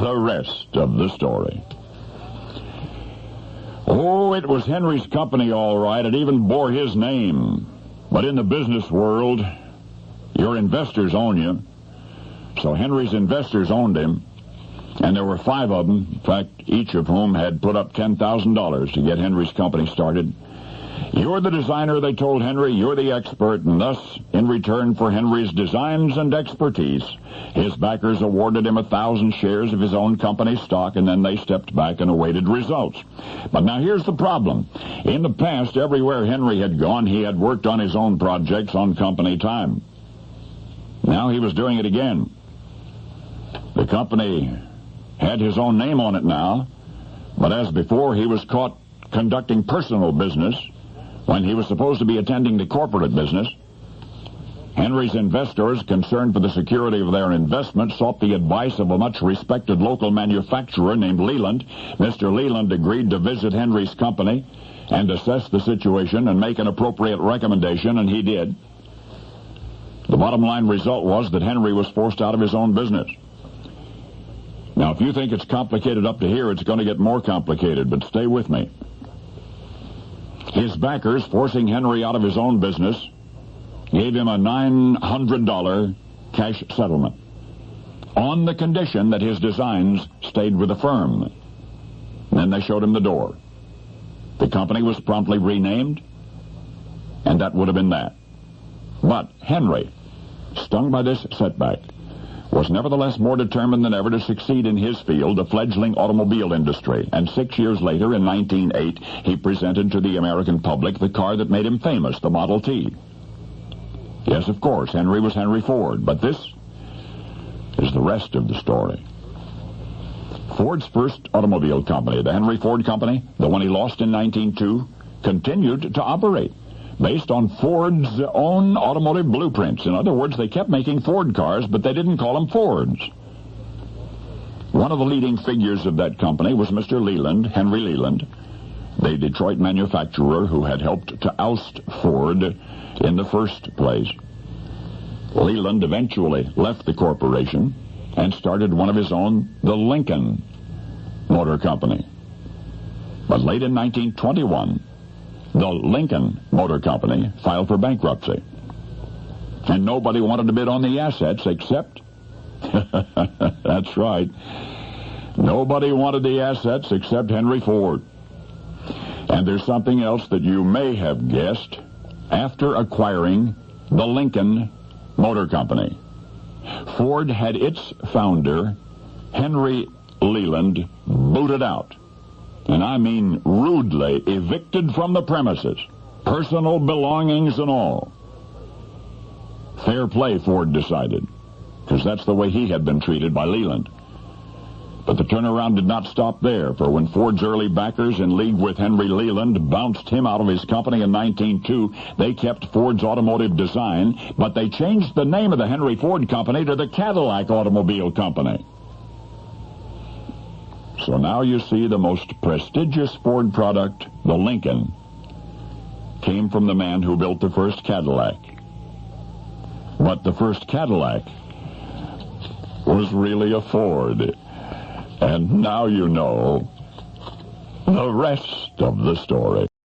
the rest of the story. Oh, it was Henry's company, all right. It even bore his name. But in the business world, your investors own you. So Henry's investors owned him, and there were 5 of them, in fact, each of whom had put up $10,000 to get Henry's company started. You're the designer, they told Henry. You're the expert, and thus, in return for Henry's designs and expertise, his backers awarded him 1,000 shares of his own company stock, and then they stepped back and awaited results. But now here's the problem. In the past, everywhere Henry had gone, he had worked on his own projects on company time. Now he was doing it again. The company had his own name on it now, but as before, he was caught conducting personal business when he was supposed to be attending to corporate business. Henry's investors, concerned for the security of their investment, sought the advice of a much-respected local manufacturer named Leland. Mr. Leland agreed to visit Henry's company and assess the situation and make an appropriate recommendation, and he did. The bottom line result was that Henry was forced out of his own business. Now, if you think it's complicated up to here, it's going to get more complicated, but stay with me. His backers, forcing Henry out of his own business, gave him a $900 cash settlement on the condition that his designs stayed with the firm. Then they showed him the door. The company was promptly renamed, and that would have been that. But Henry, stung by this setback, was nevertheless more determined than ever to succeed in his field, the fledgling automobile industry. And 6 years later, in 1908, he presented to the American public the car that made him famous, the Model T. Yes, of course, Henry was Henry Ford, but this is the rest of the story. Ford's first automobile company, the Henry Ford Company, the one he lost in 1902, continued to operate based on Ford's own automotive blueprints. In other words, they kept making Ford cars, but they didn't call them Fords. One of the leading figures of that company was Mr. Leland, Henry Leland, the Detroit manufacturer who had helped to oust Ford in the first place. Leland eventually left the corporation and started one of his own, the Lincoln Motor Company. But late in 1921, the Lincoln Motor Company filed for bankruptcy. And nobody wanted to bid on the assets except... That's right. Nobody wanted the assets except Henry Ford. And there's something else that you may have guessed. After acquiring the Lincoln Motor Company, Ford had its founder, Henry Leland, booted out. And I mean rudely evicted from the premises, personal belongings and all. Fair play, Ford decided, because that's the way he had been treated by Leland. But the turnaround did not stop there, for when Ford's early backers, in league with Henry Leland, bounced him out of his company in 1902, they kept Ford's automotive design, but they changed the name of the Henry Ford Company to the Cadillac Automobile Company. So now you see the most prestigious Ford product, the Lincoln, came from the man who built the first Cadillac. But the first Cadillac was really a Ford. And now you know the rest of the story.